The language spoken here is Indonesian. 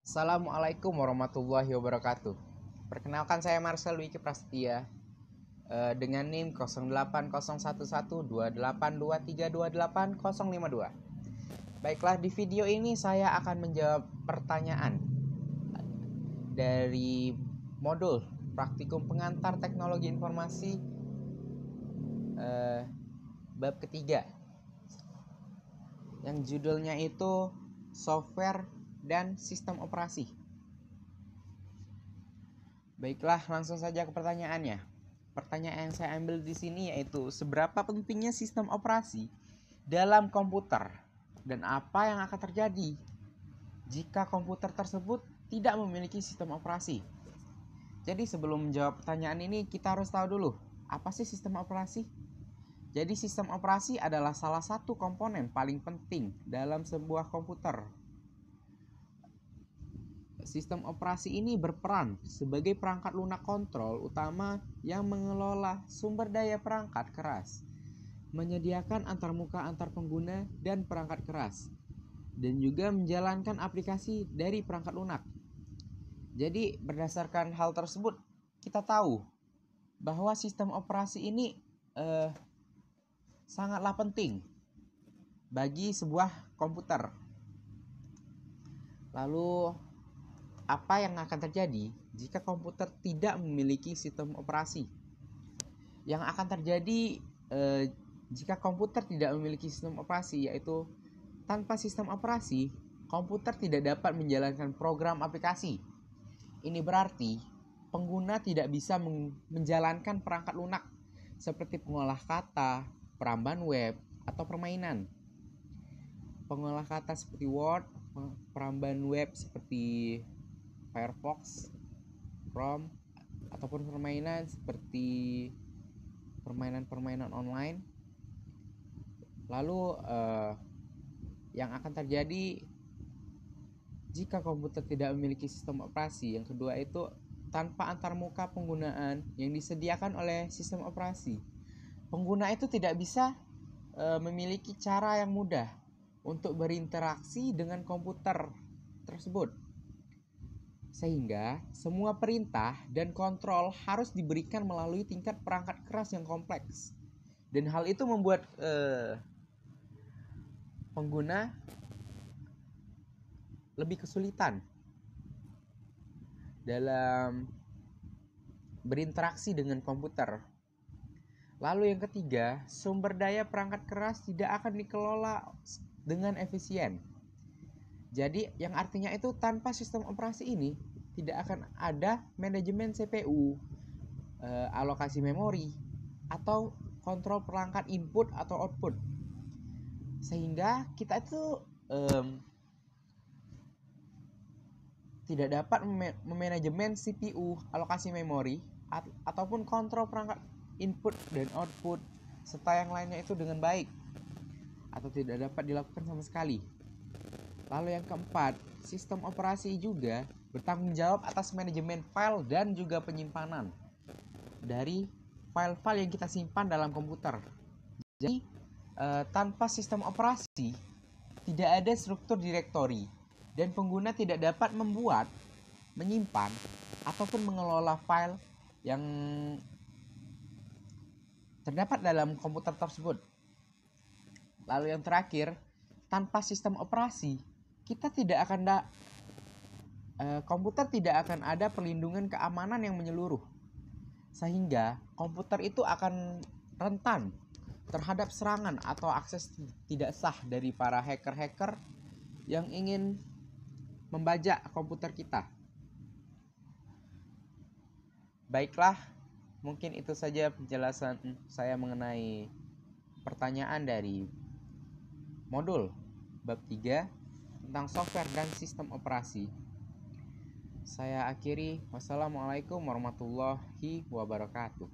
Assalamualaikum warahmatullahi wabarakatuh. Perkenalkan, saya Marcel Wiki Prasetya dengan NIM 08011282328052. Baiklah, di video ini saya akan menjawab pertanyaan dari modul Praktikum Pengantar Teknologi Informasi bab ketiga, yang judulnya itu software dan sistem operasi. Baiklah, langsung saja ke pertanyaannya. Pertanyaan yang saya ambil di sini yaitu seberapa pentingnya sistem operasi dalam komputer dan apa yang akan terjadi jika komputer tersebut tidak memiliki sistem operasi. Jadi sebelum menjawab pertanyaan ini, kita harus tahu dulu apa sih sistem operasi. Jadi sistem operasi adalah salah satu komponen paling penting dalam sebuah komputer. Sistem operasi ini berperan sebagai perangkat lunak kontrol utama yang mengelola sumber daya perangkat keras, menyediakan antarmuka antar pengguna dan perangkat keras, dan juga menjalankan aplikasi dari perangkat lunak. Jadi berdasarkan hal tersebut, kita tahu bahwa sistem operasi ini sangatlah penting bagi sebuah komputer. Lalu apa yang akan terjadi jika komputer tidak memiliki sistem operasi? Yang akan terjadi jika komputer tidak memiliki sistem operasi yaitu tanpa sistem operasi, komputer tidak dapat menjalankan program aplikasi. Ini berarti pengguna tidak bisa menjalankan perangkat lunak seperti pengolah kata, perambahan web, atau permainan. Pengolah kata seperti Word, perambahan web seperti Firefox, Chrome, ataupun permainan seperti permainan-permainan online. Lalu yang akan terjadi jika komputer tidak memiliki sistem operasi, yang kedua itu tanpa antarmuka penggunaan yang disediakan oleh sistem operasi, pengguna itu tidak bisa memiliki cara yang mudah untuk berinteraksi dengan komputer tersebut. Sehingga semua perintah dan kontrol harus diberikan melalui tingkat perangkat keras yang kompleks. Dan hal itu membuat pengguna lebih kesulitan dalam berinteraksi dengan komputer. Lalu yang ketiga, sumber daya perangkat keras tidak akan dikelola dengan efisien. Jadi yang artinya itu tanpa sistem operasi ini tidak akan ada manajemen CPU, alokasi memori, atau kontrol perangkat input atau output. Sehingga kita itu tidak dapat memanajemen CPU, alokasi memori, ataupun kontrol perangkat input dan output serta yang lainnya itu dengan baik, atau tidak dapat dilakukan sama sekali. Lalu yang keempat, sistem operasi juga bertanggung jawab atas manajemen file dan juga penyimpanan dari file-file yang kita simpan dalam komputer. Jadi tanpa sistem operasi tidak ada struktur direktori dan pengguna tidak dapat membuat, menyimpan, ataupun mengelola file yang terdapat dalam komputer tersebut. Lalu yang terakhir, tanpa sistem operasi kita tidak akan komputer tidak akan ada perlindungan keamanan yang menyeluruh, sehingga komputer itu akan rentan terhadap serangan atau akses tidak sah dari para hacker-hacker yang ingin membajak komputer kita. Baiklah, mungkin itu saja penjelasan saya mengenai pertanyaan dari modul bab 3 tentang software dan sistem operasi. Saya akhiri. Wassalamualaikum warahmatullahi wabarakatuh.